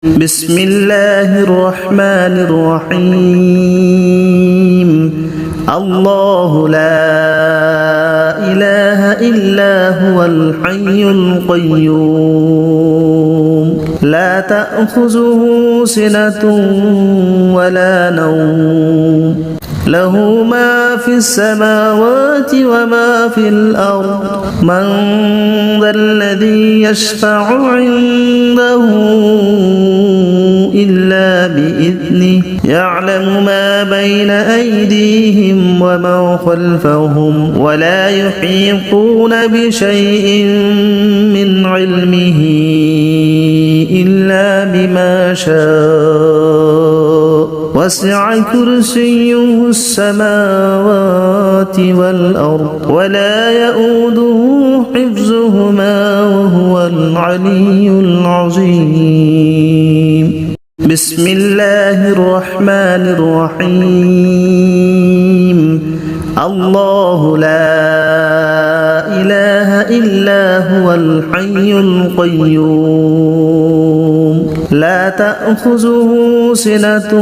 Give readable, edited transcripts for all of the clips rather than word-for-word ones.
بسم الله الرحمن الرحيم الله لا إله إلا هو الحي القيوم لا تأخذه سنة ولا نوم له ما في السماوات وما في الأرض من ذا الذي يشفع عنده إلا بإذنه يعلم ما بين أيديهم وما خلفهم ولا يحيطون بشيء من علمه إلا بما شاء وسع كرسيه السماوات والأرض ولا يؤوده حفظهما وهو العلي العظيم بسم الله الرحمن الرحيم الله لا إله إلا هو الحي القيوم لا تأخذه سنة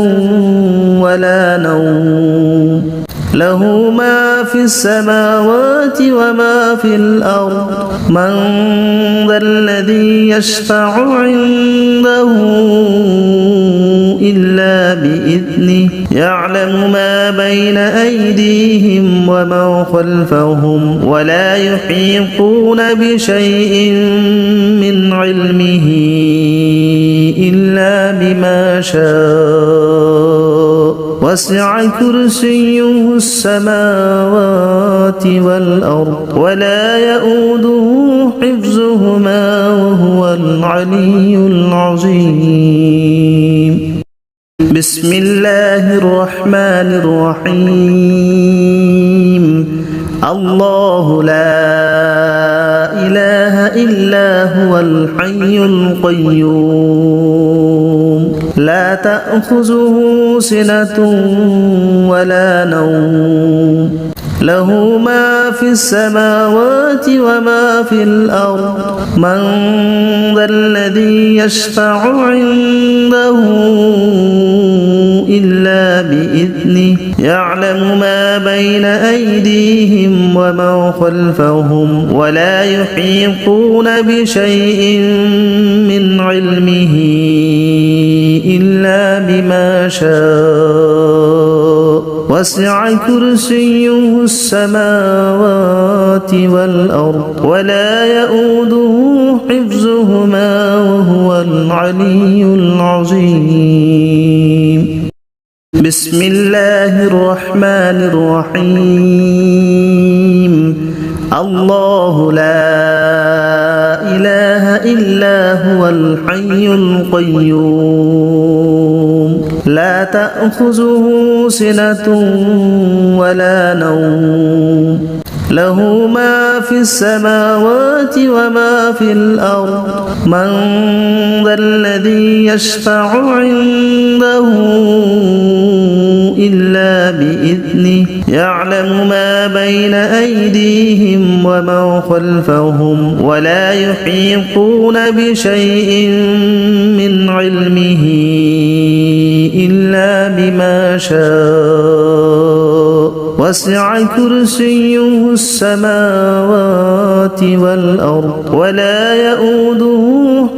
ولا نوم له ما في السماوات وما في الأرض من ذا الذي يشفع عنده إلا بإذنه يعلم ما بين أيديهم وما خلفهم ولا يحيطون بشيء من علمه إلا بما شاء وسع كرسيه السماوات والأرض ولا يؤوده حفظهما وهو العلي العظيم بسم الله الرحمن الرحيم الله لا إله إلا هو الحي القيوم لا تأخذه سنة ولا نوم له ما في السماوات وما في الأرض من ذا الذي يشفع عنده إلا بإذنه يعلم ما بين أيديهم وما خلفهم ولا يحيطون بشيء من علمه إلا بما شاء وسع كرسيه السماوات والأرض ولا يؤوده حفظهما وهو العلي العظيم بسم الله الرحمن الرحيم الله لا إله إلا هو الحي القيوم لا تأخذه سنة ولا نوم له ما في السماوات وما في الأرض من ذا الذي يشفع عنده إلا بإذنه يعلم ما بين أيديهم وما خلفهم ولا يحيطون بشيء من علمه إلا بما شاء وسع كرسيه السماوات والأرض ولا يؤوده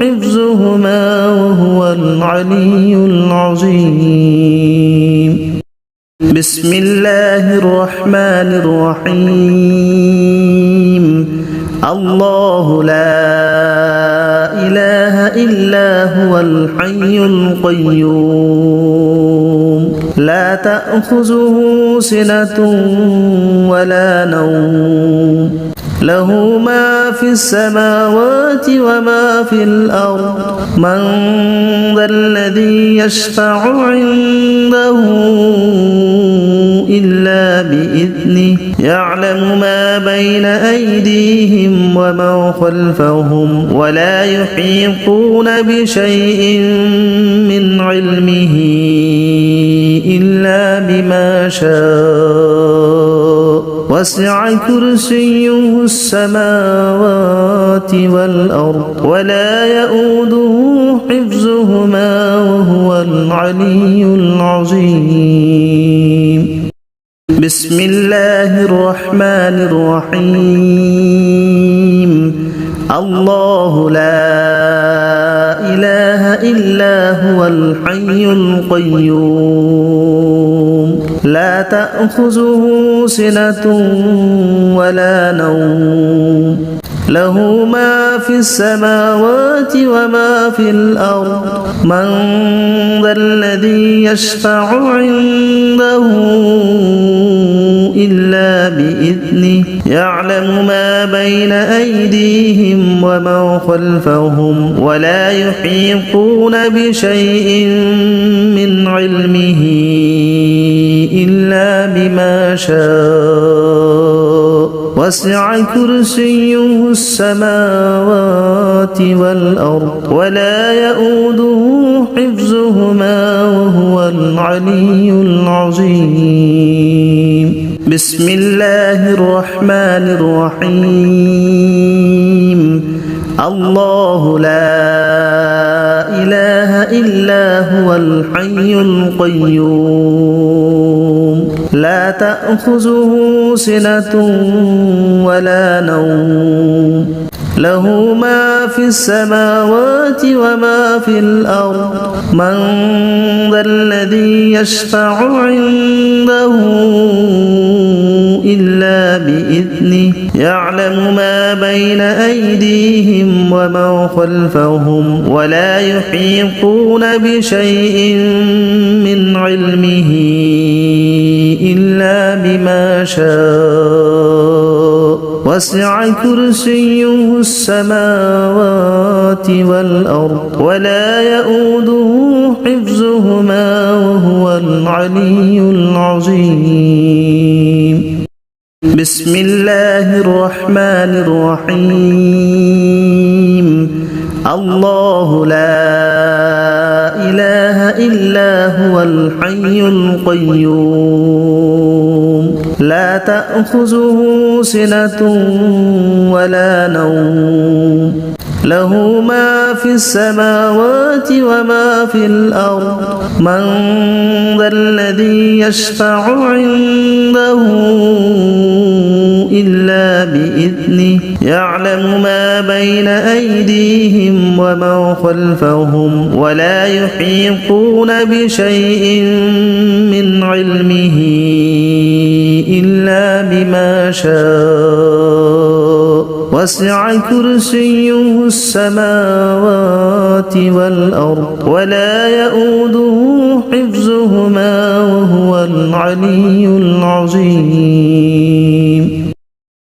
حفظهما وهو العلي العظيم بسم الله الرحمن الرحيم الله لا إله إلا هو الحي القيوم لا تأخذه سنة ولا نوم له ما في السماوات وما في الأرض من ذا الذي يشفع عنده إلا بإذنه يعلم ما بين أيديهم وما خلفهم ولا يحيطون بشيء من علمه إلا بما شاء وسع كرسيه السماوات والأرض ولا يؤوده حفظهما العلي العظيم بسم الله الرحمن الرحيم الله لا إله إلا هو الحي القيوم لا تأخذه سنة ولا نوم له ما في السماوات وما في الأرض من ذا الذي يشفع عنده إلا بإذنه يعلم ما بين أيديهم وما خلفهم ولا يحيطون بشيء من علمه إلا بما شاء وسع كرسيه السماوات والأرض ولا يؤوده حفظهما وهو العلي العظيم بسم الله الرحمن الرحيم الله لا إله إلا هو الحي القيوم لا تأخذه سنة ولا نوم له ما في السماوات وما في الأرض من ذا الذي يشفع عنده إلا بإذنه يعلم ما بين أيديهم وما خلفهم ولا يحيطون بشيء من علمه إلا بما شاء وسع كرسيه السماوات والأرض ولا يؤوده حفظهما وهو العلي العظيم بسم الله الرحمن الرحيم الله لا إله إلا هو الحي القيوم لا تأخذه سنة ولا نوم له ما في السماوات وما في الأرض من ذا الذي يشفع عنده إلا بإذنه يعلم ما بين أيديهم وما خلفهم ولا يحيطون بشيء من علمه إلا بما شاء وسع كرسيه السماوات والأرض ولا يؤوده حفظهما وهو العلي العظيم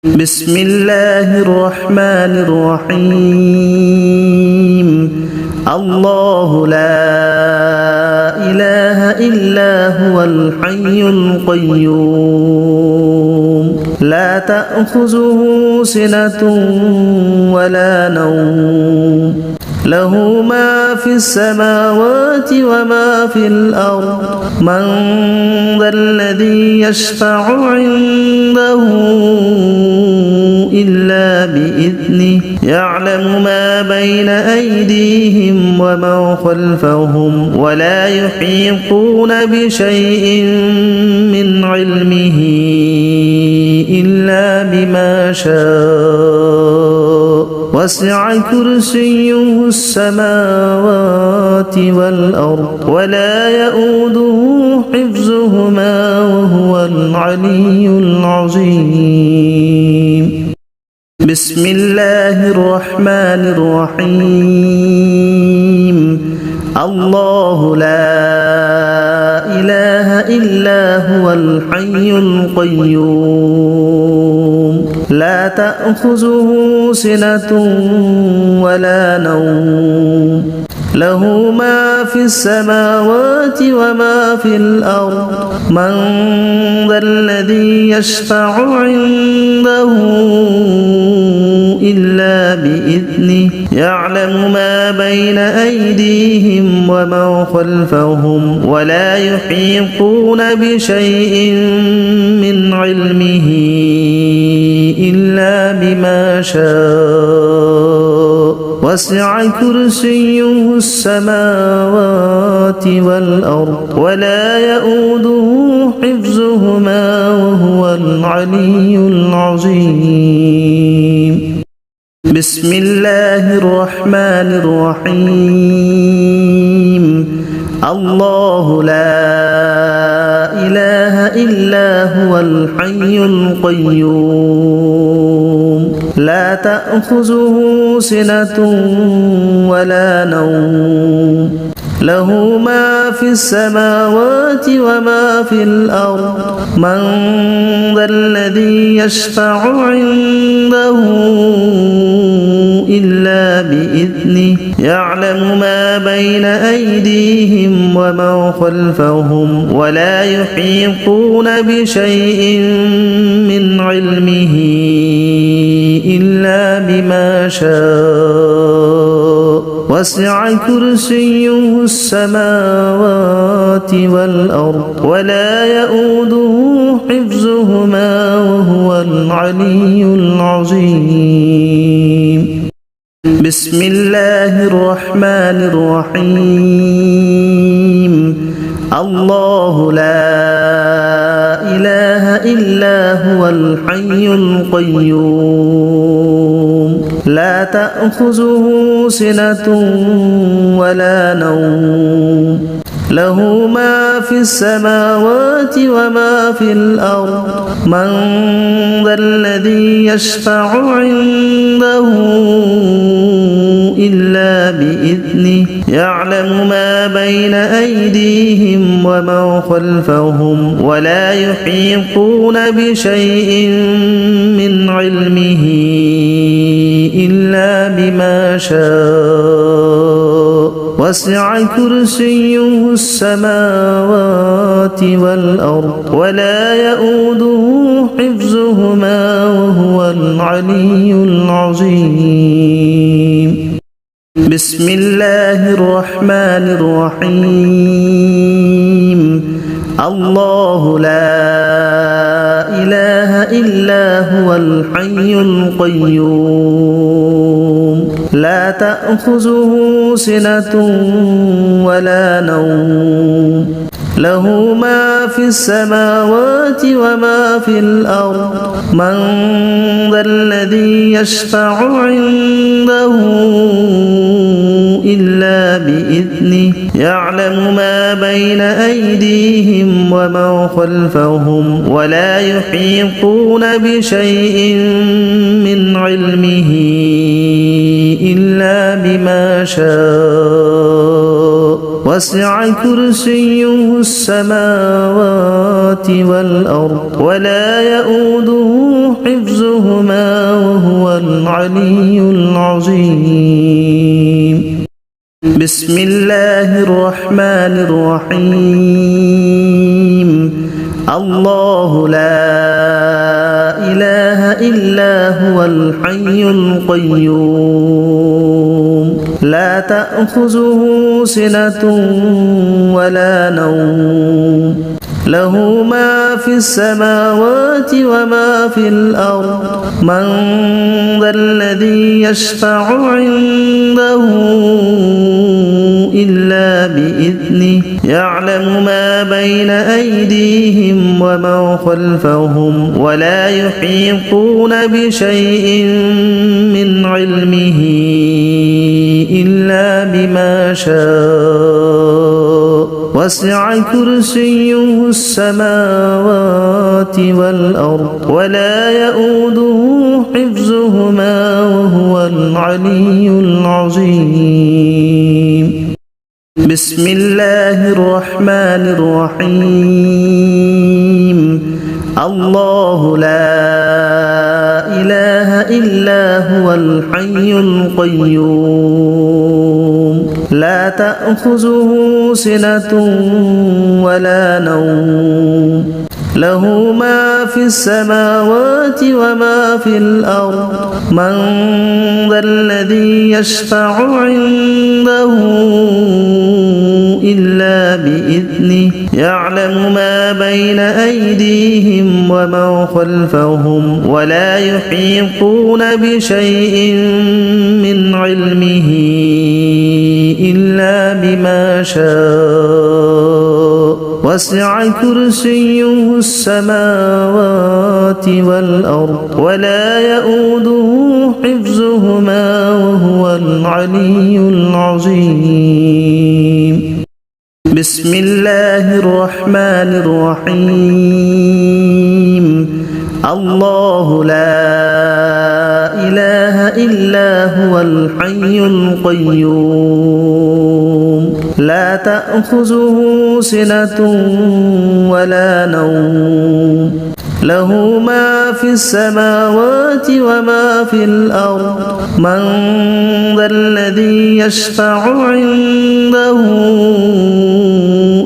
بسم الله الرحمن الرحيم الله لا إله إلا هو الحي القيوم لا تأخذه سنة ولا نوم له ما في السماوات وما في الأرض من ذا الذي يشفع عنده إلا بإذنه يعلم ما بين أيديهم وما خلفهم ولا يحيطون بشيء من علمه إلا بما شاء وسع كرسيه السماوات والأرض ولا يؤوده حفظهما وهو العلي العظيم بسم الله الرحمن الرحيم الله لا إله إلا هو الحي القيوم لا تأخذه سنة ولا نوم له ما في السماوات وما في الأرض من ذا الذي يشفع عنده إلا بإذنه يعلم ما بين أيديهم وما خلفهم ولا يحيطون بشيء من علمه إلا بما شاء وسع كرسيه السماوات والأرض ولا يؤوده حفظهما وهو العلي العظيم بسم الله الرحمن الرحيم الله لا إله إلا هو الحي القيوم لا تأخذه سنة ولا نوم له ما في السماوات وما في الأرض من ذا الذي يشفع عنده إلا بإذنه يعلم ما بين أيديهم وما خلفهم ولا يحيطون بشيء من علمه إلا بما شاء وسع كرسيه السماوات والأرض ولا يؤوده حفظهما وهو العلي العظيم بسم الله الرحمن الرحيم الله لا إله إلا هو الحي القيوم لا تأخذه سنة ولا نوم له ما في السماوات وما في الأرض من ذا الذي يشفع عنده إلا بإذنه يعلم ما بين أيديهم وما خلفهم ولا يحيطون بشيء من علمه إلا بما شاء وسع كرسيه السماوات والأرض ولا يؤوده حفظهما وهو العلي العظيم بسم الله الرحمن الرحيم الله لا إله إلا هو الحي القيوم لا تأخذه سنة ولا نوم له ما في السماوات وما في الأرض من ذا الذي يشفع عنده إلا بإذنه يعلم ما بين أيديهم وما خلفهم ولا يحيطون بشيء من علمه إلا بما شاء وسع كرسيه السماوات والأرض ولا يؤوده حفظهما وهو العلي العظيم بسم الله الرحمن الرحيم الله لا إله إلا هو الحي القيوم لا تأخذه سنة ولا نوم له ما في السماوات وما في الأرض من ذا الذي يشفع عنده إلا بإذنه يعلم ما بين أيديهم وما خلفهم ولا يحيطون بشيء من علمه إلا بما شاء وسع كرسيه السماوات والأرض ولا يؤوده حفظهما وهو العلي العظيم بسم الله الرحمن الرحيم الله لا إله إلا هو الحي القيوم لا تأخذه سنة ولا نوم له ما في السماوات وما في الأرض من ذا الذي يشفع عنده إلا بإذنه يعلم ما بين أيديهم وما خلفهم ولا يحيطون بشيء من علمه إلا بما شاء وسع كرسيه السماوات والأرض ولا يؤوده حفظهما وهو العلي العظيم بسم الله الرحمن الرحيم الله لا إله إلا هو الحي القيوم لا تأخذه سنة ولا نوم له ما في السماوات وما في الأرض من ذا الذي يشفع عنده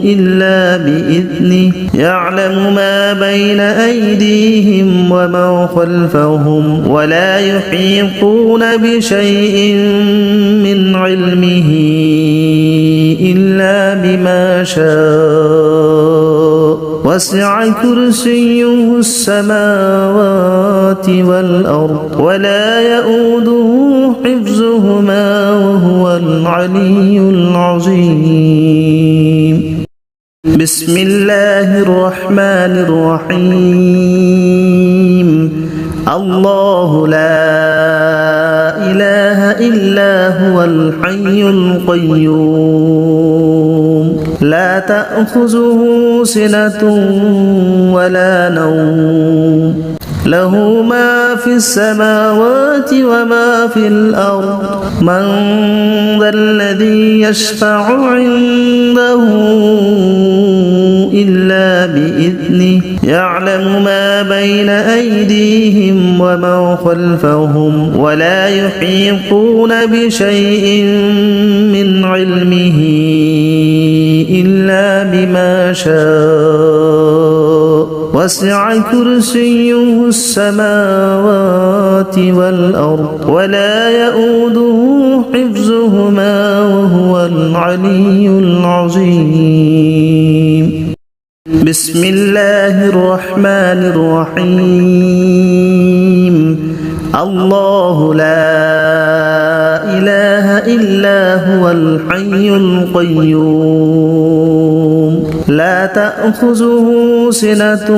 إلا بإذنه يعلم ما بين أيديهم وما خلفهم ولا يحيطون بشيء من علمه إلا بما شاء وسع كرسيه السماوات والأرض ولا يؤوده حفظهما وهو العلي العظيم بسم الله الرحمن الرحيم الله لا إله إلا هو الحي القيوم لا تأخذه سنة ولا نوم له ما في السماوات وما في الأرض من ذا الذي يشفع عنده إلا بإذنه يعلم ما بين أيديهم وما خلفهم ولا يحيطون بشيء من علمه إلا بما شاء وسع كرسيه السماوات والأرض ولا يؤوده حفظهما وهو العلي العظيم بسم الله الرحمن الرحيم الله لا إله إلا هو الحي القيوم لا تأخذه سنة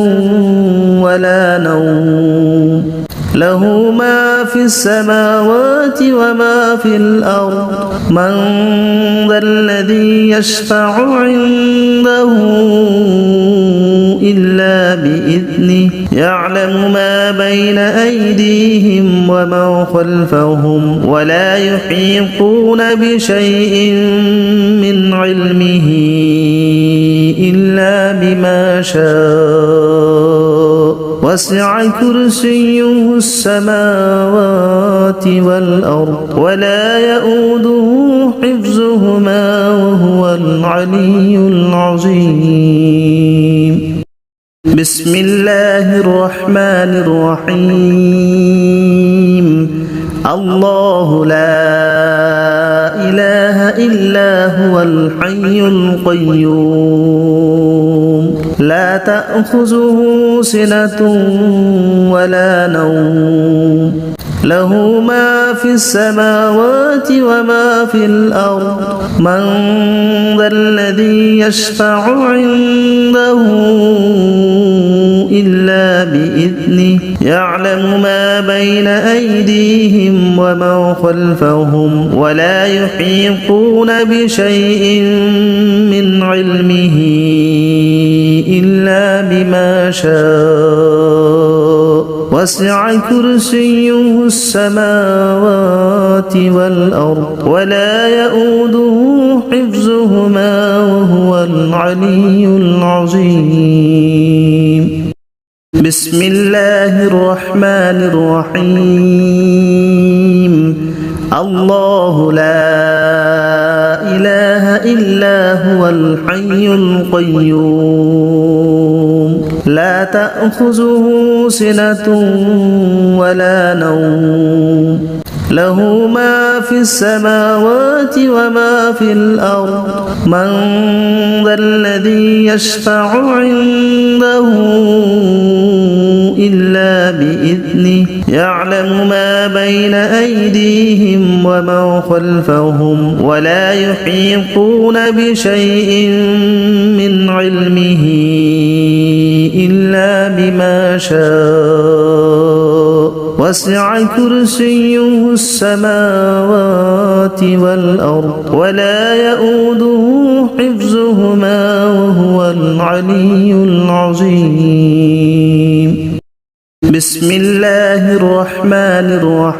ولا نوم له ما في السماوات وما في الأرض من ذا الذي يشفع عنده إلا بإذنه يعلم ما بين أيديهم وما خلفهم ولا يحيطون بشيء من علمه إلا بما شاء وسع كرسيه السماوات والأرض ولا يؤوده حفظهما وهو العلي العظيم بسم الله الرحمن الرحيم الله لا إله إلا هو الحي القيوم لا تأخذه سنة ولا نوم له ما في السماوات وما في الأرض من ذا الذي يشفع عنده إلا بإذنه يعلم ما بين أيديهم وما خلفهم ولا يحيطون بشيء من علمه إلا بما شاء وسع كرسيه السماوات والأرض ولا يؤوده حفظهما وهو العلي العظيم بسم الله الرحمن الرحيم الله لا إله إلا هو الحي القيوم لا تأخذه سنة ولا نوم له ما في السماوات وما في الأرض من ذا الذي يشفع عنده إلا بإذنه يعلم ما بين أيديهم وما خلفهم ولا يحيطون بشيء من علمه إلا بما شاء وسع كرسيه السماوات والأرض ولا يؤوده حفظهما وهو العلي العظيم. بسم الله الرحمن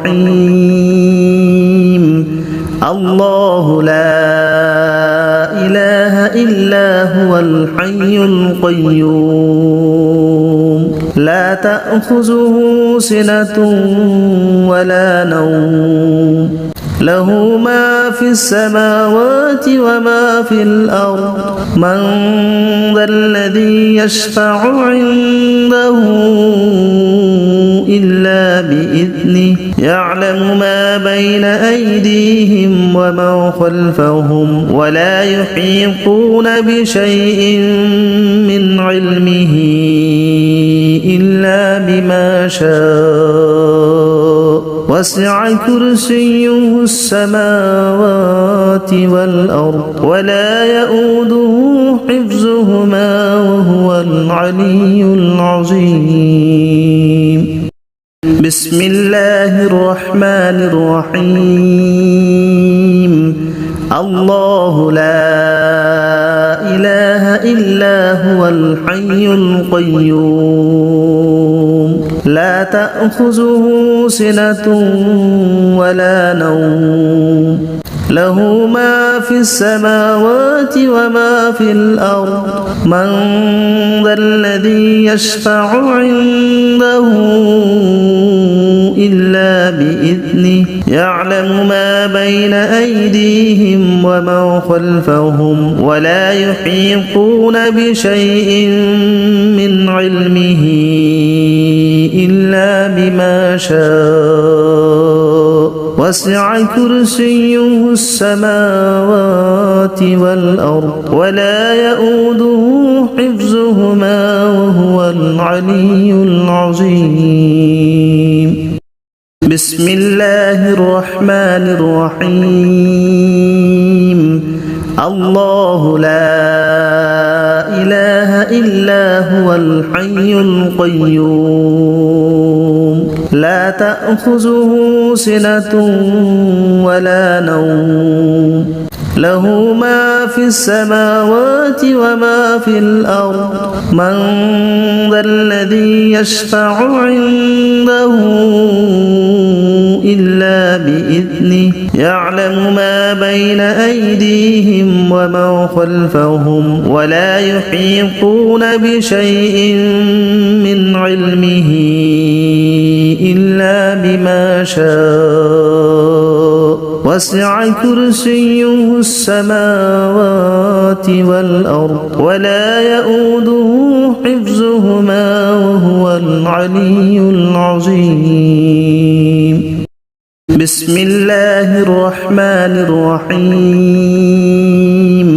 الرحيم. الله لا إله إلا هو الحي القيوم لا تأخذه سنة ولا نوم له ما في السماوات وما في الأرض من ذا الذي يشفع عنده إلا بإذنه يعلم ما بين أيديهم وما خلفهم ولا يحيطون بشيء من علمه إلا بما شاء وسع كرسيه السماوات والأرض ولا يؤوده حفظهما وهو العلي العظيم. بسم الله الرحمن الرحيم. الله لا إله إلا هو الحي القيوم لا تأخذه سنة ولا نوم له ما في السماوات وما في الأرض من ذا الذي يشفع عنده إلا بإذنه يعلم ما بين أيديهم وما خلفهم ولا يحيطون بشيء من علمه إلا بما شاء وسع كرسيه السماوات والأرض ولا يؤوده حفظهما وهو العلي العظيم. بسم الله الرحمن الرحيم. الله لا إله إلا هو الحي القيوم لا تأخذه سنة ولا نوم له ما في السماوات وما في الأرض من ذا الذي يشفع عنده إلا بإذنه يعلم ما بين أيديهم وما خلفهم ولا يحيطون بشيء من علمه إلا بما شاء وسع كرسيه السماوات والأرض ولا يؤوده حفظهما وهو العلي العظيم. بسم الله الرحمن الرحيم.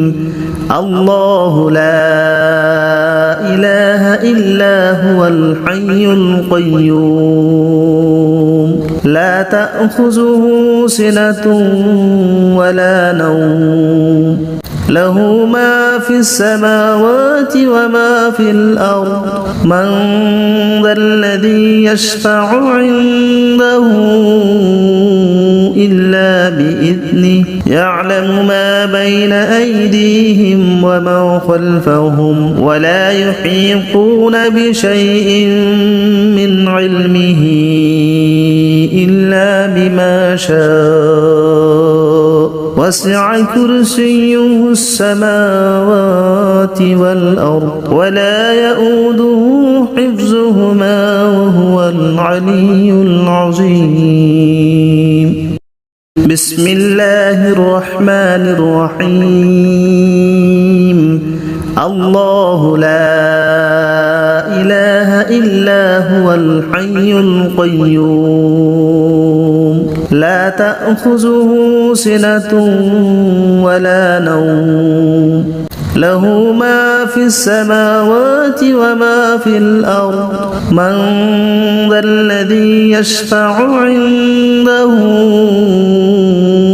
الله لا إله إلا هو الحي القيوم لا تأخذه سنة ولا نوم له ما في السماوات وما في الأرض من ذا الذي يشفع عنده إلا بإذنه يعلم ما بين أيديهم وما خلفهم ولا يحيطون بشيء من علمه إلا بما شاء وسع كرسيه السماوات والأرض ولا يؤوده حفظهما وهو العلي العظيم. بسم الله الرحمن الرحيم. الله لا إله إلا هو الحي القيوم لا تأخذه سنة ولا نوم له ما في السماوات وما في الأرض من ذا الذي يشفع عنده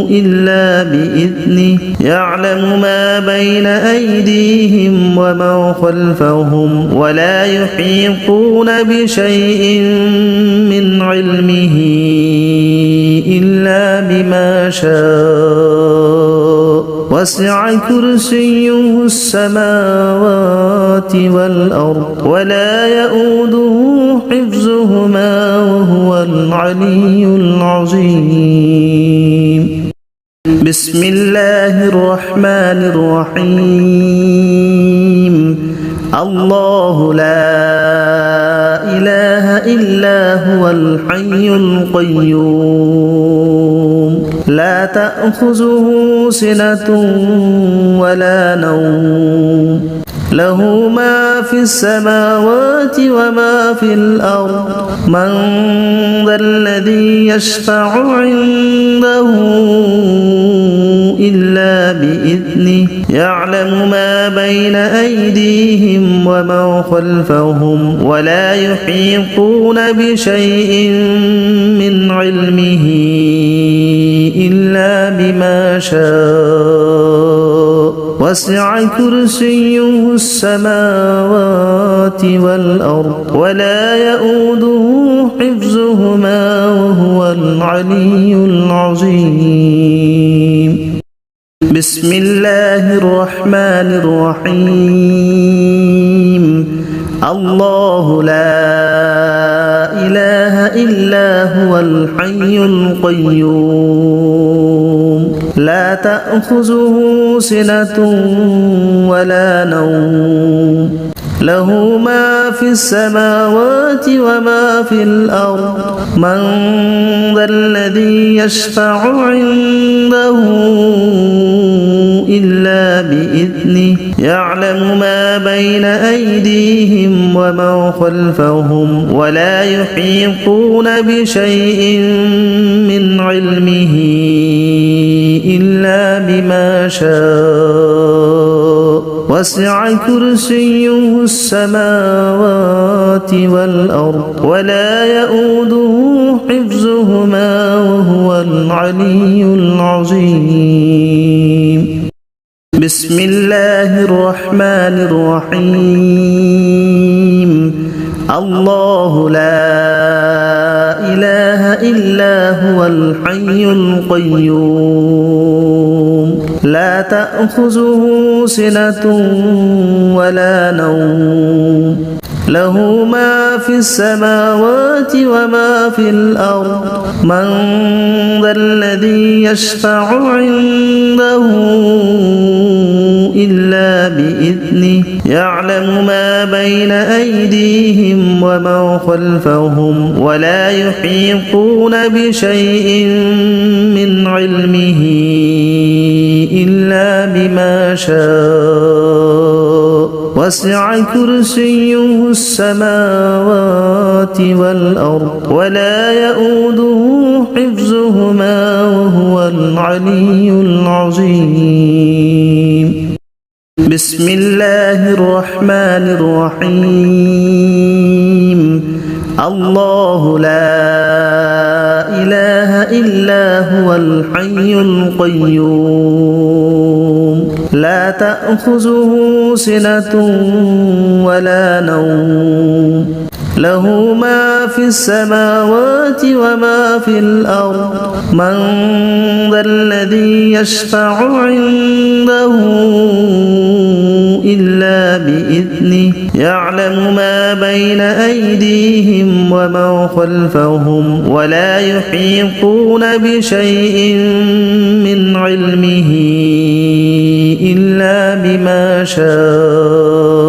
إلا بإذنه يعلم ما بين أيديهم وما خلفهم ولا يحيطون بشيء من علمه إلا بما شاء وسع كرسيه السماوات والأرض ولا يؤوده حفظهما وهو العلي العظيم بسم الله الرحمن الرحيم الله لا إله إلا هو الحي القيوم لا تأخذه سنة ولا نوم له ما في السماوات وما في الأرض من ذا الذي يشفع عنده إلا بإذنه يعلم ما بين أيديهم وما خلفهم ولا يحيطون بشيء من علمه إلا بما شاء وسع كرسيه السماوات والأرض ولا يؤوده حفظهما وهو العلي العظيم بسم الله الرحمن الرحيم الله لا إله إلا هو الحي القيوم لا تأخذه سنة ولا نوم له ما في السماوات وما في الأرض من ذا الذي يشفع عنده إلا بإذنه يعلم ما بين أيديهم وما خلفهم ولا يحيطون بشيء من علمه إلا بما شاء وسع كرسيه السماوات والأرض ولا يؤوده حفظهما وهو العلي العظيم بسم الله الرحمن الرحيم الله لا إله إلا هو الحي القيوم لا تأخذه سنة ولا نوم له ما في السماوات وما في الأرض من ذا الذي يشفع عنده إلا بإذنه يعلم ما بين أيديهم وما خلفهم ولا يحيطون بشيء من علمه إلا بما شاء وسع كرسيه السماوات والأرض ولا يؤوده حفظهما وهو العلي العظيم بسم الله الرحمن الرحيم الله لا إله إلا هو الحي القيوم لا تأخذه سنة ولا نوم له ما في السماوات وما في الأرض من ذا الذي يشفع عنده إلا بإذنه يعلم ما بين أيديهم وما خلفهم ولا يحيطون بشيء من علمه إلا بما شاء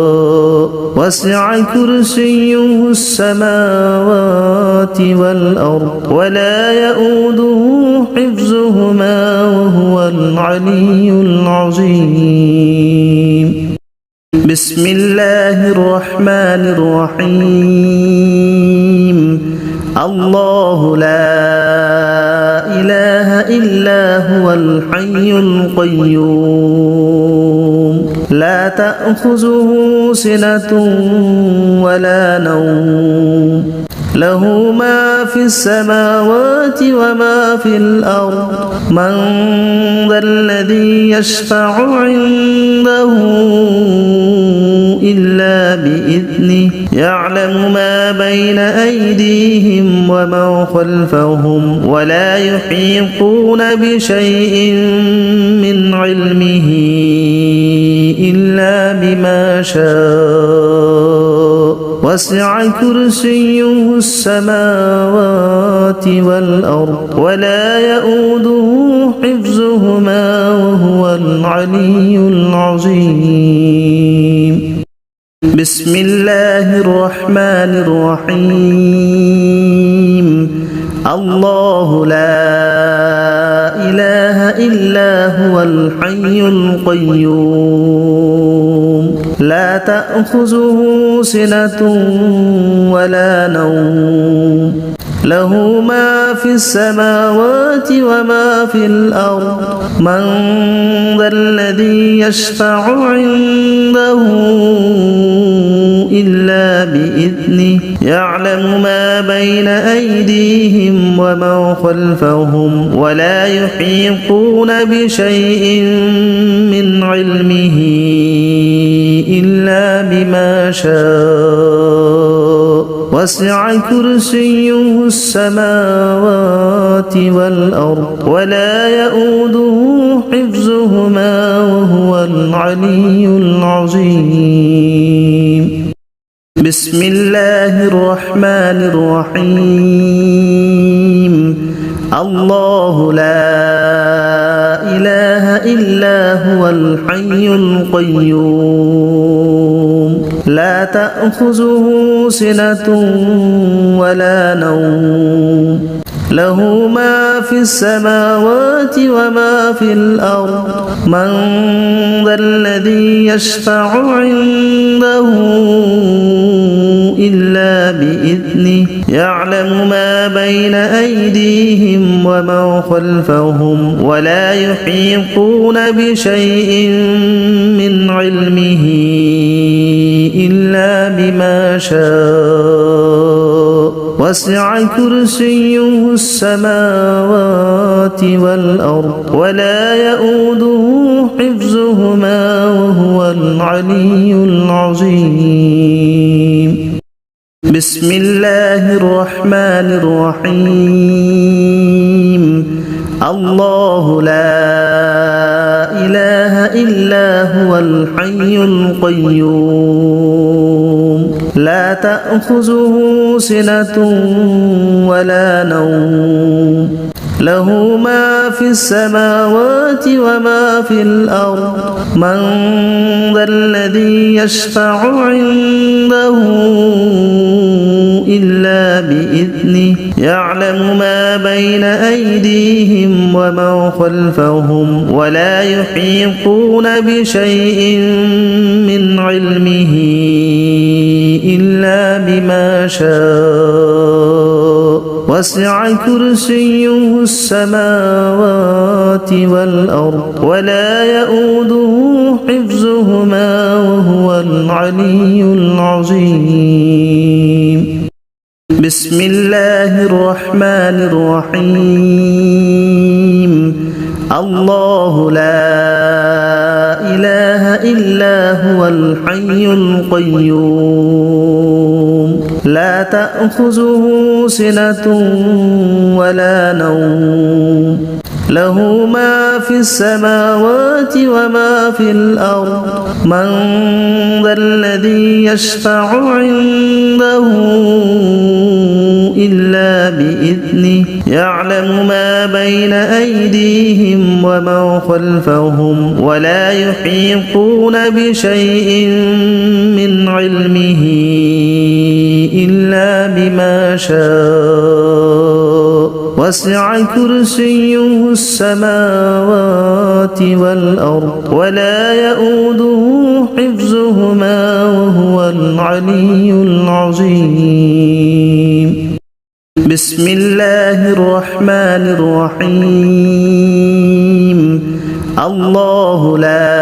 وسع كرسيه السماوات والأرض ولا يؤوده حفظهما وهو العلي العظيم بسم الله الرحمن الرحيم الله لا إله إلا هو الحي القيوم لا تأخذه سنة ولا نوم له ما في السماوات وما في الأرض من ذا الذي يشفع عنده إلا بإذنه يعلم ما بين أيديهم وما خلفهم ولا يحيطون بشيء من علمه إلا بما شاء وسع كرسيه السماوات والأرض ولا يؤوده حفظهما وهو العلي العظيم بسم الله الرحمن الرحيم الله لا إله إلا هو الحي القيوم لا تأخذه سنة ولا نوم له ما في السماوات وما في الأرض من ذا الذي يشفع عنده إلا بإذنه يعلم ما بين أيديهم وما خلفهم ولا يحيطون بشيء من علمه إلا بما شاء وسع كرسيه السماوات والأرض ولا يؤوده حفظهما وهو العلي العظيم بسم الله الرحمن الرحيم الله لا إله إلا هو الحي القيوم لا تأخذه سنة ولا نوم له ما في السماوات وما في الأرض من ذا الذي يشفع عنده إلا بإذنه يعلم ما بين أيديهم وما خلفهم ولا يحيطون بشيء من علمه إلا بما شاء وسع كرسيه السماوات والأرض ولا يؤوده حفظهما وهو العلي العظيم بسم الله الرحمن الرحيم الله لا إله إلا هو الحي القيوم لا تأخذه سنة ولا نوم له ما في السماوات وما في الأرض من ذا الذي يشفع عنده إلا بإذنه يعلم ما بين أيديهم وما خلفهم ولا يحيطون بشيء من علمه إلا بما شاء وسع كرسيه السماوات والأرض ولا يؤوده حفظهما وهو العلي العظيم بسم الله الرحمن الرحيم الله لا إله إلا هو الحي القيوم لا تأخذه سنة ولا نوم له ما في السماوات وما في الأرض من ذا الذي يشفع عنده إلا بإذنه يعلم ما بين أيديهم وما خلفهم ولا يحيطون بشيء من علمه إلا بما شاء وسع كرسيه السماوات والأرض ولا يؤوده حفظهما وهو العلي العظيم بسم الله الرحمن الرحيم الله لا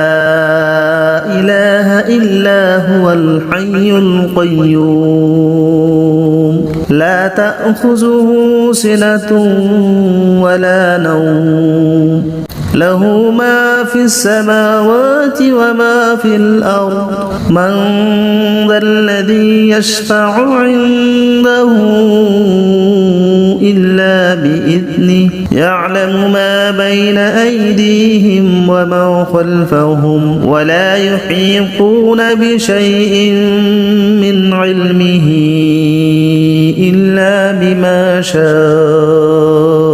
إله إلا هو الحي القيوم لا تأخذه سنة ولا نوم له ما في السماوات وما في الأرض من ذا الذي يشفع عنده إلا بإذنه يعلم ما بين أيديهم وما خلفهم ولا يحيطون بشيء من علمه إلا بما شاء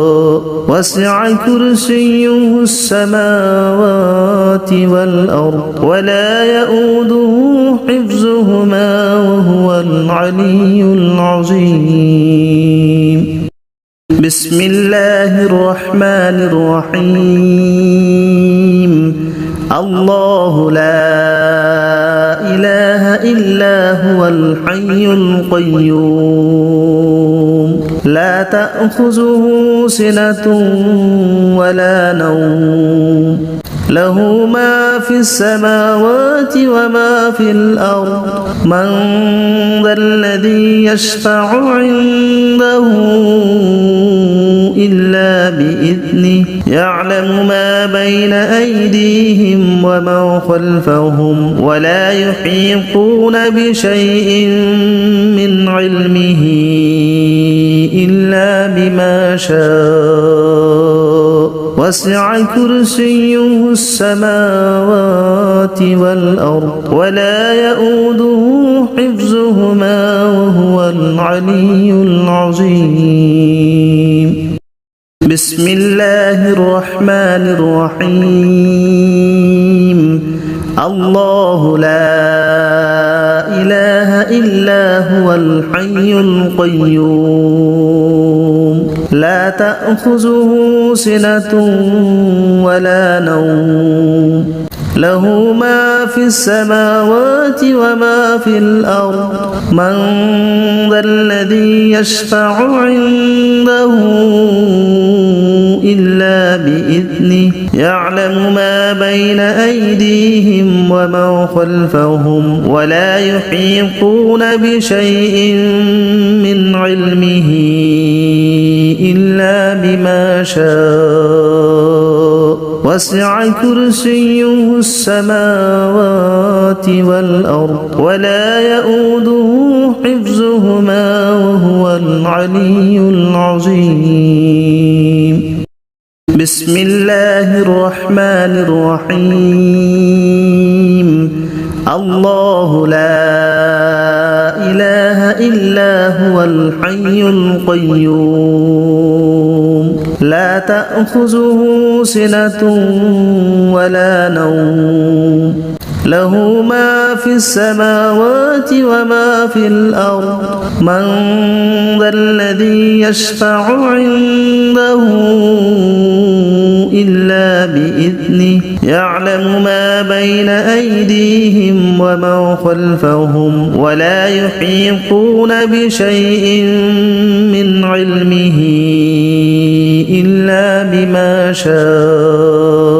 وسع كرسيه السماوات والأرض ولا يؤوده حفظهما وهو العلي العظيم بسم الله الرحمن الرحيم الله لا إله إلا هو الحي القيوم لا تأخذه سنة ولا نوم له ما في السماوات وما في الأرض من ذا الذي يشفع عنده إلا بإذنه يعلم ما بين أيديهم وما خلفهم ولا يحيطون بشيء من علمه إلا بما شاء وسع كرسيه السماوات والأرض ولا يؤوده حفظهما وهو العلي العظيم بسم الله الرحمن الرحيم الله لا إله إلا هو الحي القيوم لا تأخذه سنة ولا نوم له ما في السماوات وما في الأرض من ذا الذي يشفع عنده إلا بإذنه يعلم ما بين أيديهم وما خلفهم ولا يحيطون بشيء من علمه إلا بما شاء وسع كرسيه السماوات والأرض ولا يؤوده حفظهما وهو العلي العظيم بسم الله الرحمن الرحيم الله لا إله إلا هو الحي القيوم لا تأخذه سنة ولا نوم له ما في السماوات وما في الأرض من ذا الذي يشفع عنده إلا بإذنه يعلم ما بين أيديهم وما خلفهم ولا يحيطون بشيء من علمه إلا بما شاء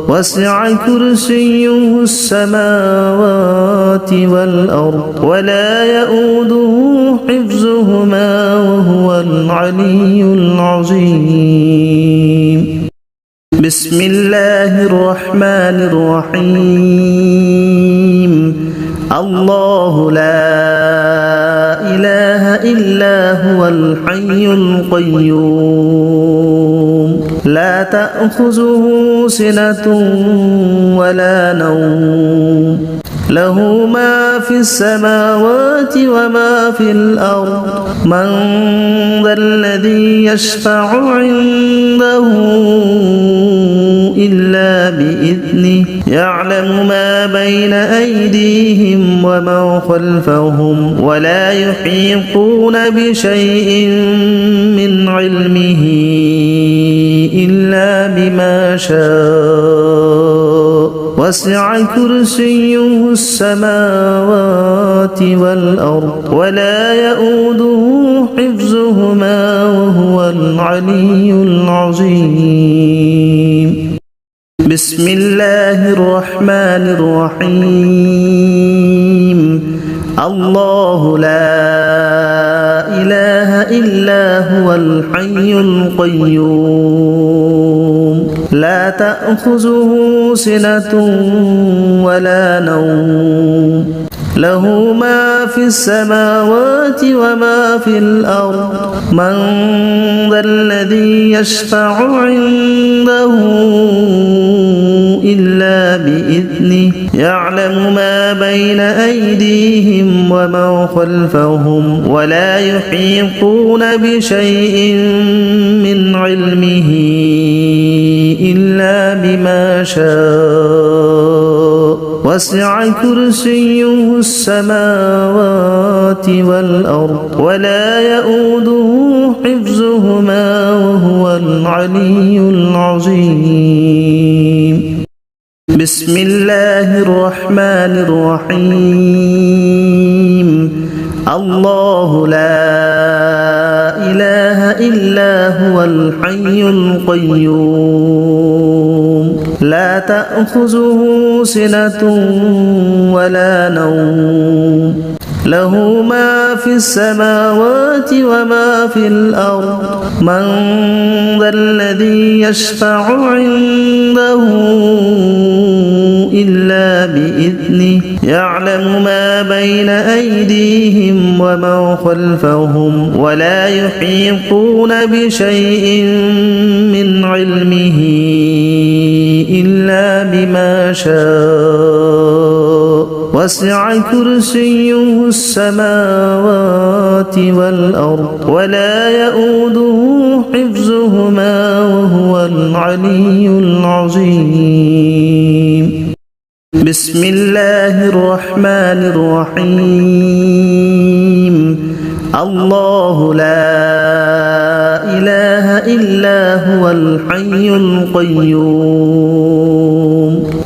وسع كرسيه السماوات والأرض ولا يؤوده حفظهما وهو العلي العظيم بسم الله الرحمن الرحيم الله لا إله إلا هو الحي القيوم لا تأخذه سنة ولا نوم له ما في السماوات وما في الأرض من ذا الذي يشفع عنده إلا بإذنه يعلم ما بين أيديهم وما خلفهم ولا يحيطون بشيء من علمه إلا بما شاء وسع كرسيه السماوات والأرض ولا يؤوده حفظهما وهو العلي العظيم بسم الله الرحمن الرحيم الله لا إله إلا هو الحي القيوم لا تأخذه سنة ولا نوم له ما في السماوات وما في الأرض من ذا الذي يشفع عنده إلا بإذنه يعلم ما بين أيديهم وما خلفهم ولا يحيطون بشيء من علمه إلا بما شاء وسع كرسيه السماوات والأرض ولا يؤوده حفظهما وهو العلي العظيم بسم الله الرحمن الرحيم الله لا إله إلا هو الحي القيوم لا تأخذه سنة ولا نوم له ما في السماوات وما في الأرض من ذا الذي يشفع عنده إلا بإذنه يعلم ما بين أيديهم وما خلفهم ولا يحيطون بشيء من علمه إلا بما شاء وسع كرسيه السماوات والأرض ولا يؤوده حفظهما وهو العلي العظيم بسم الله الرحمن الرحيم الله لا إله إلا هو الحي القيوم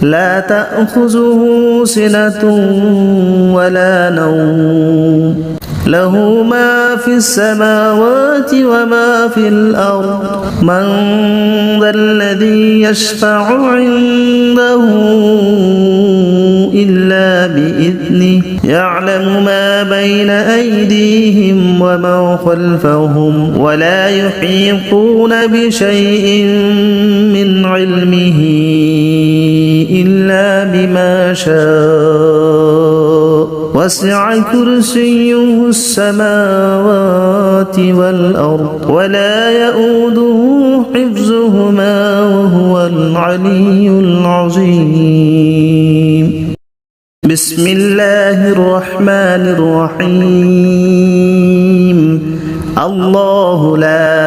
لا تأخذه سنة ولا نوم له ما في السماوات وما في الأرض من ذا الذي يشفع عنده إلا بإذنه يعلم ما بين أيديهم وما خلفهم ولا يحيطون بشيء من علمه إلا بما شاء وسع كرسيه السماوات والأرض ولا يؤوده حفظهما وهو العلي العظيم بسم الله الرحمن الرحيم الله لا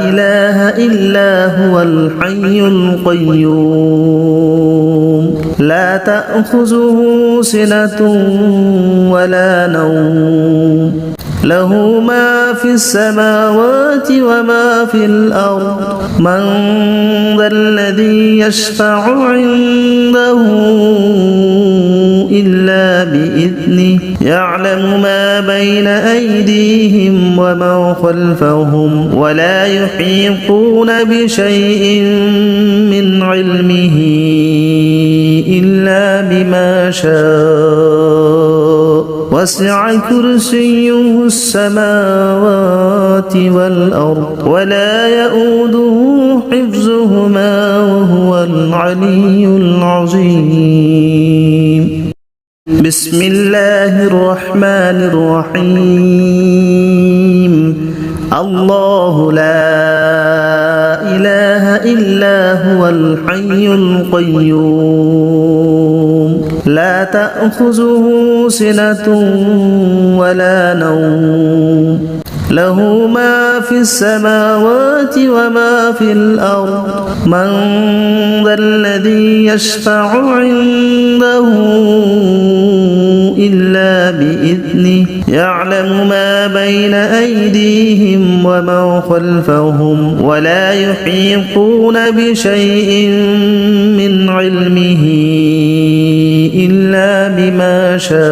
إله إلا هو الحي القيوم لا تأخذه سنة ولا نوم له ما في السماوات وما في الأرض من ذا الذي يشفع عنده إلا بإذنه يعلم ما بين أيديهم وما خلفهم ولا يحيطون بشيء من علمه إلا بما شاء وسع كرسيه السماوات والأرض ولا يؤوده حفظهما وهو العلي العظيم بسم الله الرحمن الرحيم الله لا إله إلا هو الحي القيوم لا تأخذه سنة ولا نوم له ما في السماوات وما في الأرض من ذا الذي يشفع عنده إلا بإذنه يعلم ما بين أيديهم وما خلفهم ولا يحيطون بشيء من علمه إلا بما شاء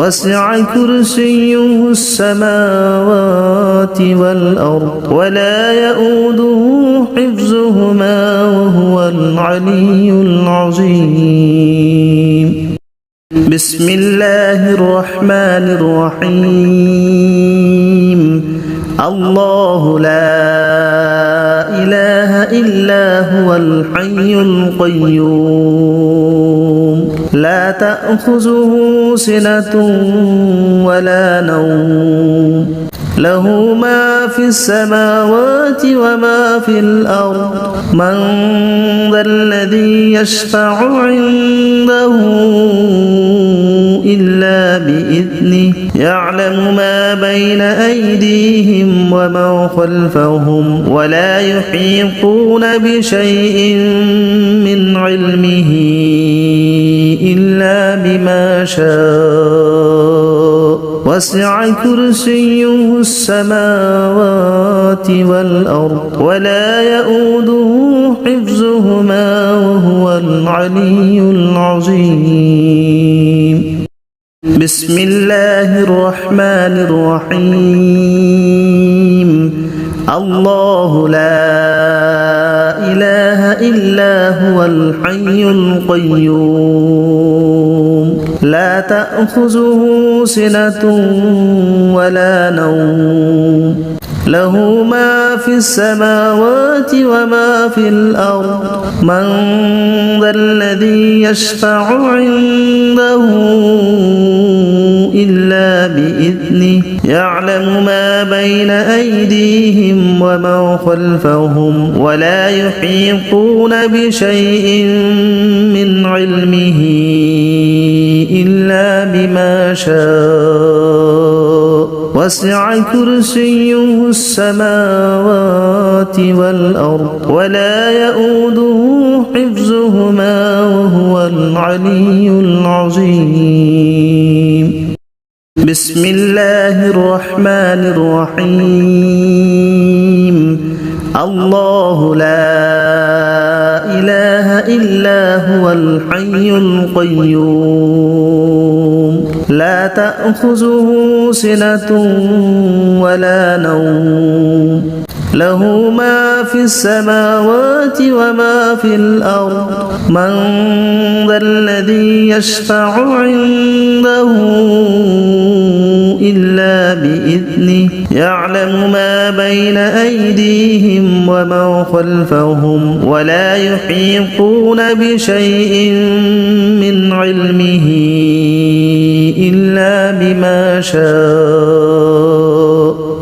وسع كرسيه السماوات والأرض ولا يؤوده حفظهما وهو العلي العظيم. بسم الله الرحمن الرحيم. الله لا إله إلا هو الحي القيوم لا تأخذه سنة ولا نوم له ما في السماوات وما في الأرض من ذا الذي يشفع عنده إلا بإذنه يعلم ما بين أيديهم وما خلفهم ولا يحيطون بشيء من علمه إلا بما شاء وسع كرسيه السماوات والأرض ولا يؤوده حفظهما وهو العلي العظيم. بسم الله الرحمن الرحيم. الله لا إله إلا هو الحي القيوم لا تأخذه سنة ولا نوم له ما في السماوات وما في الأرض من ذا الذي يشفع عنده إلا بإذنه يعلم ما بين أيديهم وما خلفهم ولا يحيطون بشيء من علمه إلا بما شاء وسع كرسيه السماوات والأرض ولا يؤوده حفظهما وهو العلي العظيم. بسم الله الرحمن الرحيم. الله لا إله إلا هو الحي القيوم لا تأخذه سنة ولا نوم له ما في السماوات وما في الأرض من ذا الذي يشفع عنده إلا بإذنه يعلم ما بين أيديهم وما خلفهم ولا يحيطون بشيء من علمه إلا بما شاء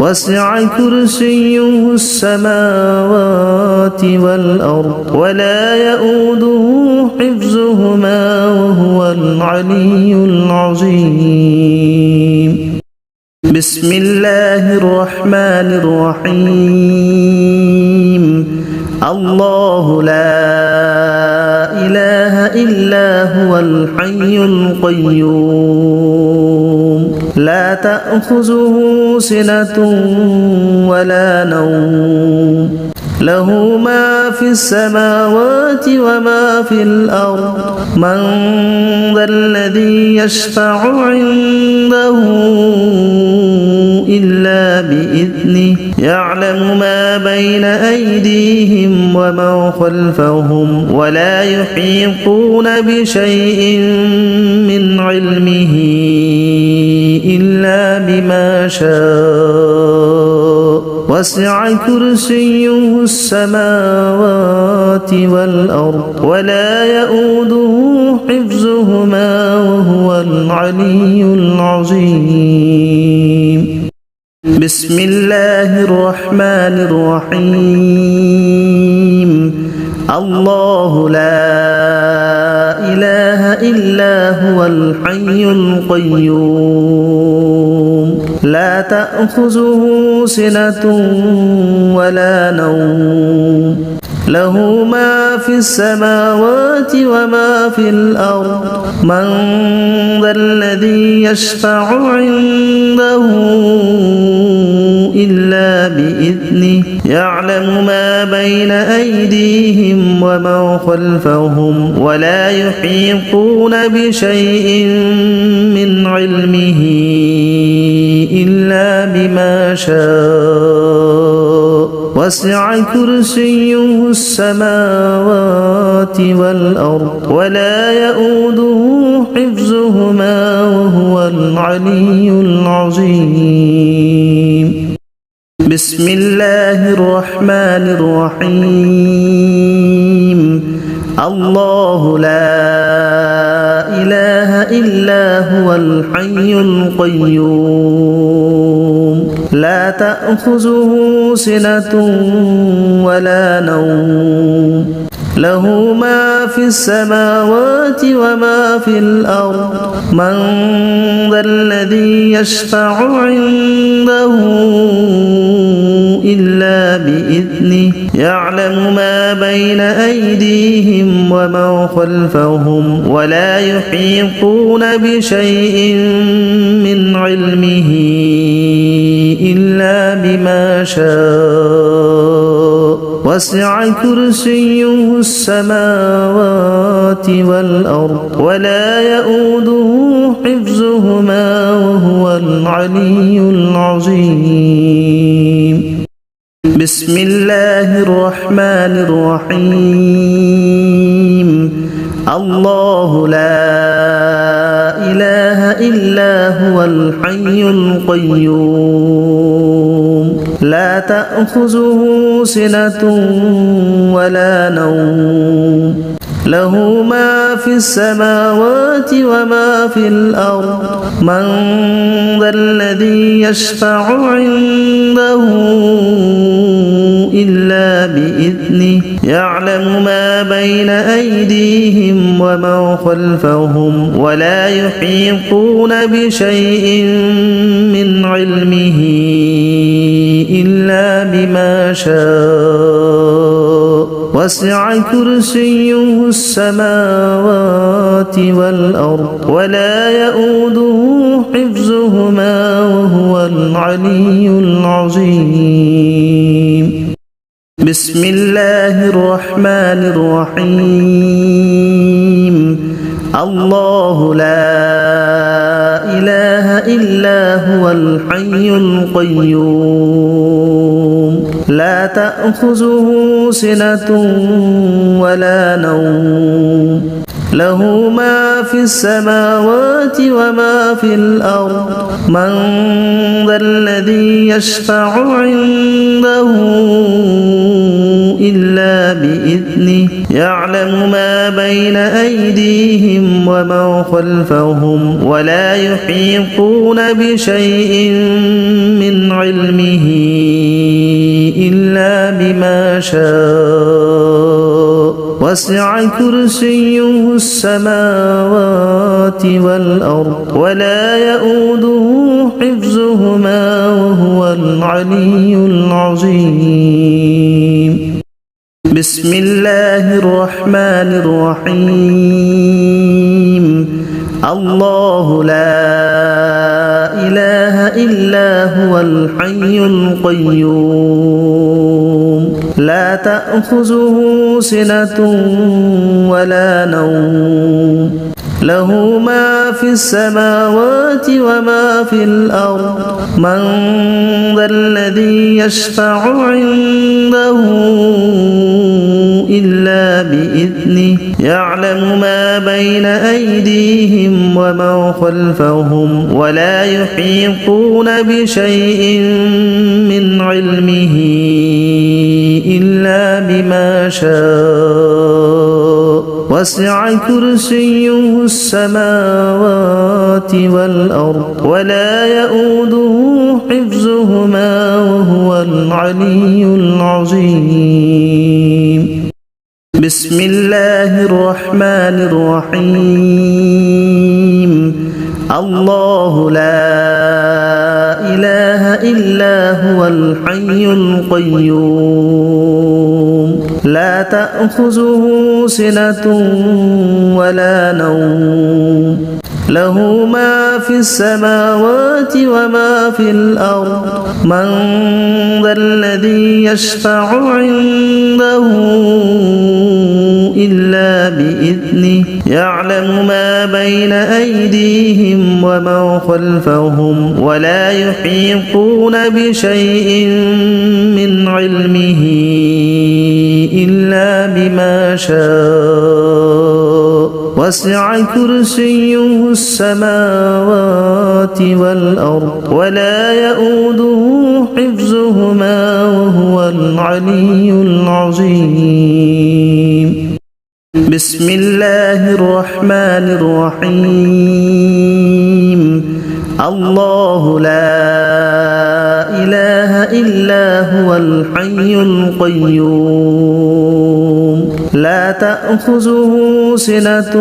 وسع كرسيه السماوات والأرض ولا يؤوده حفظهما وهو العلي العظيم. بسم الله الرحمن الرحيم. الله لا إله إلا هو الحي القيوم لا تأخذه سنة ولا نوم له ما في السماوات وما في الأرض من ذا الذي يشفع عنده إلا بإذنه يعلم ما بين أيديهم وما خلفهم ولا يحيطون بشيء من علمه إلا بما شاء وسع كرسيه السماوات والأرض ولا يؤوده حفظهما وهو العلي العظيم. بسم الله الرحمن الرحيم. الله لا إله إلا هو الحي القيوم لا تأخذه سنة ولا نوم له ما في السماوات وما في الأرض من ذا الذي يشفع عنده إلا بإذنه يعلم ما بين أيديهم وما خلفهم ولا يحيطون بشيء من علمه إلا بما شاء وسع كرسيه السماوات والأرض ولا يؤوده حفظهما وهو العلي العظيم. بسم الله الرحمن الرحيم. الله لا إله إلا هو الحي القيوم لا تأخذه سنة ولا نوم له ما في السماوات وما في الأرض من ذا الذي يشفع عنده إلا بإذنه يعلم ما بين أيديهم وما خلفهم ولا يحيطون بشيء من علمه إلا بما شاء وسع كرسيه السماوات والأرض ولا يؤوده حفظهما وهو العلي العظيم. بسم الله الرحمن الرحيم. الله لا إله إلا هو الحي القيوم لا تأخذه سنة ولا نوم له ما في السماوات وما في الأرض من ذا الذي يشفع عنده إلا بإذنه يعلم ما بين أيديهم وما خلفهم ولا يحيطون بشيء من علمه إلا بما شاء وسع كرسيه السماوات والأرض ولا يؤوده حفظهما وهو العلي العظيم. بسم الله الرحمن الرحيم. الله لا إله إلا هو الحي القيوم لا تأخذه سنة ولا نوم له ما في السماوات وما في الأرض من ذا الذي يشفع عنده إلا بإذنه يعلم ما بين أيديهم وما خلفهم ولا يحيطون بشيء من علمه إلا بما شاء وسع كرسيه السماوات والأرض ولا يؤوده حفظهما وهو العلي العظيم. بسم الله الرحمن الرحيم. الله لا إله إلا هو الحي القيوم لا تأخذه سنة ولا نوم له ما في السماوات وما في الأرض من ذا الذي يشفع عنده إلا بإذنه يعلم ما بين أيديهم وما خلفهم ولا يحيطون بشيء من علمه إلا بما شاء وسع كرسيه السماوات والأرض ولا يؤوده حفظهما وهو العلي العظيم. بسم الله الرحمن الرحيم. الله لا إله إلا هو الحي القيوم لا تأخذه سنة ولا نوم له ما في السماوات وما في الأرض من ذا الذي يشفع عنده إلا بإذنه يعلم ما بين أيديهم وما خلفهم ولا يحيطون بشيء من علمه إلا بما شاء وسع كرسيه السماوات والأرض ولا يؤوده حفظهما وهو العلي العظيم بسم الله الرحمن الرحيم الله لا إله إلا هو الحي القيوم لا تأخذه سنة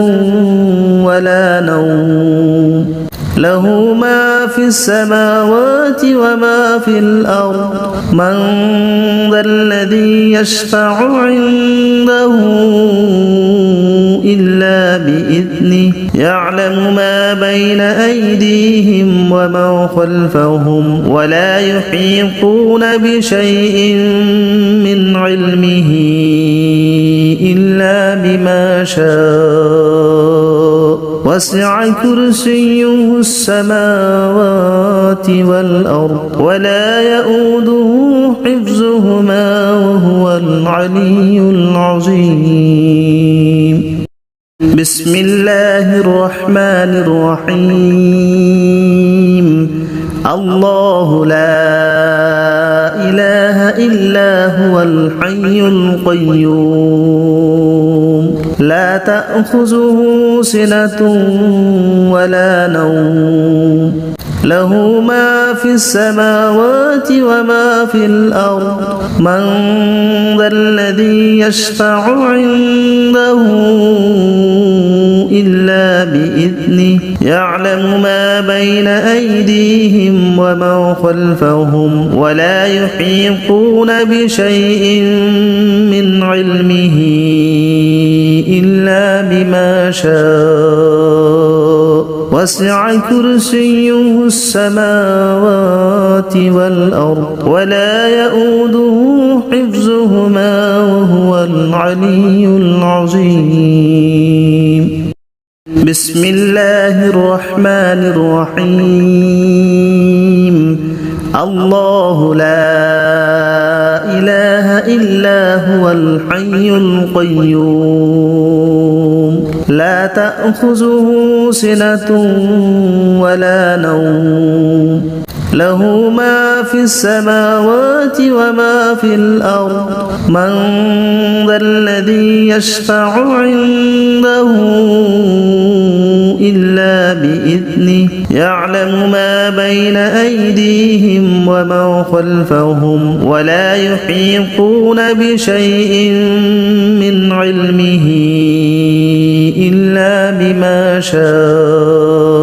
ولا نوم له ما في السماوات وما في الأرض من ذا الذي يشفع عنده إلا بإذنه يعلم ما بين أيديهم وما خلفهم ولا يحيطون بشيء من علمه إلا بما شاء وسع كرسيه السماوات والأرض ولا يؤوده حفظهما وهو العلي العظيم بسم الله الرحمن الرحيم الله لا إله إلا هو الحي القيوم لا تأخذه سنة ولا نوم له ما في السماوات وما في الأرض من ذا الذي يشفع عنده إلا بإذنه يعلم ما بين أيديهم وما خلفهم ولا يحيطون بشيء من علمه إلا بما شاء وسع كرسيه السماوات والأرض ولا يؤوده حفظهما وهو العلي العظيم بسم الله الرحمن الرحيم الله لا إله إلا هو الحي القيوم لا تأخذه سنة ولا نوم له ما في السماوات وما في الأرض من ذا الذي يشفع عنده إلا بإذنه يعلم ما بين أيديهم وما خلفهم ولا يحيطون بشيء من علمه إلا بما شاء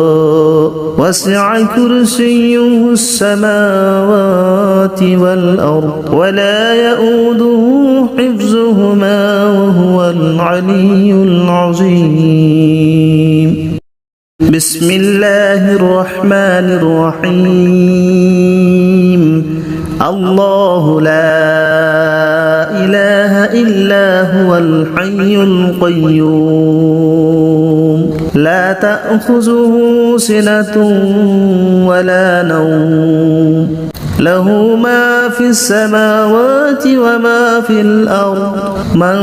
وسع كرسيه السماوات والأرض ولا يؤوده حفظهما وهو العلي العظيم بسم الله الرحمن الرحيم الله لا إله إلا هو الحي القيوم لا تأخذه سنة ولا نوم له ما في السماوات وما في الأرض من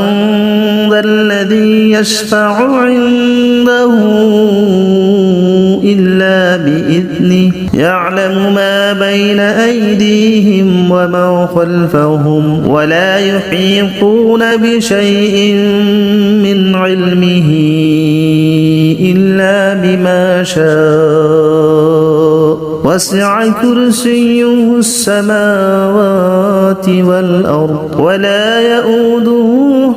ذا الذي يشفع عنده إلا بإذنه يعلم ما بين أيديهم وما خلفهم ولا يحيطون بشيء من علمه إلا بما شاء وسع كرسيه السماوات والأرض ولا يؤوده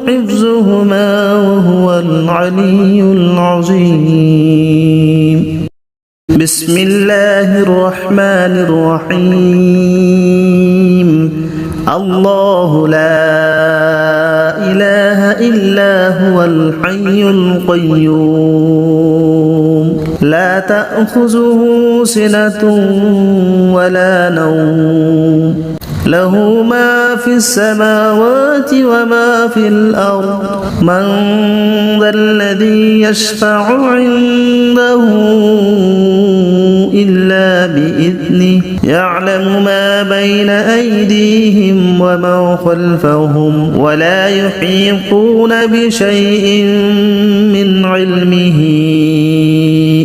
حفظهما وهو العلي العظيم بسم الله الرحمن الرحيم الله لا إله إلا هو الحي القيوم لا تأخذه سنة ولا نوم له ما في السماوات وما في الأرض من ذا الذي يشفع عنده إلا بإذنه يعلم ما بين أيديهم وما خلفهم ولا يحيطون بشيء من علمه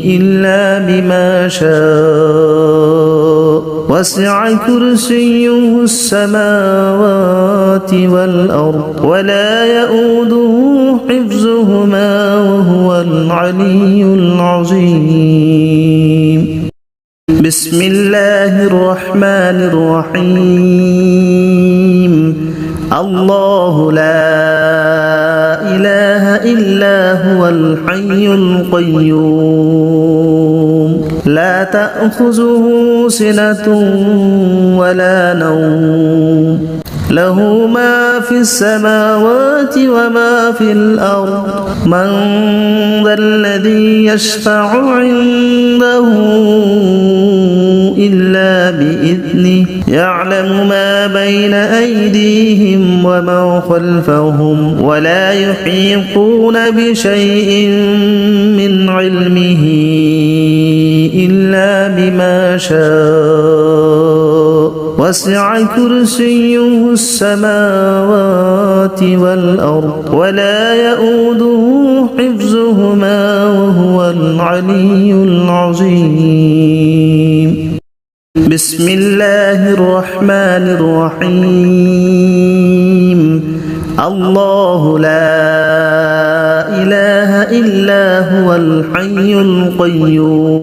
إلا بما شاء وسع كرسيه السماوات والأرض ولا يؤوده حفظهما وهو العلي العظيم بسم الله الرحمن الرحيم الله لا إله إلا هو الحي القيوم لا تأخذه سنة ولا نوم له ما في السماوات وما في الأرض من ذا الذي يشفع عنده إلا بإذنه يعلم ما بين أيديهم وما خلفهم ولا يحيطون بشيء من علمه إلا بما شاء وسع كرسيه السماوات والأرض ولا يؤوده حفظهما وهو العلي العظيم بسم الله الرحمن الرحيم الله لا إله إلا هو الحي القيوم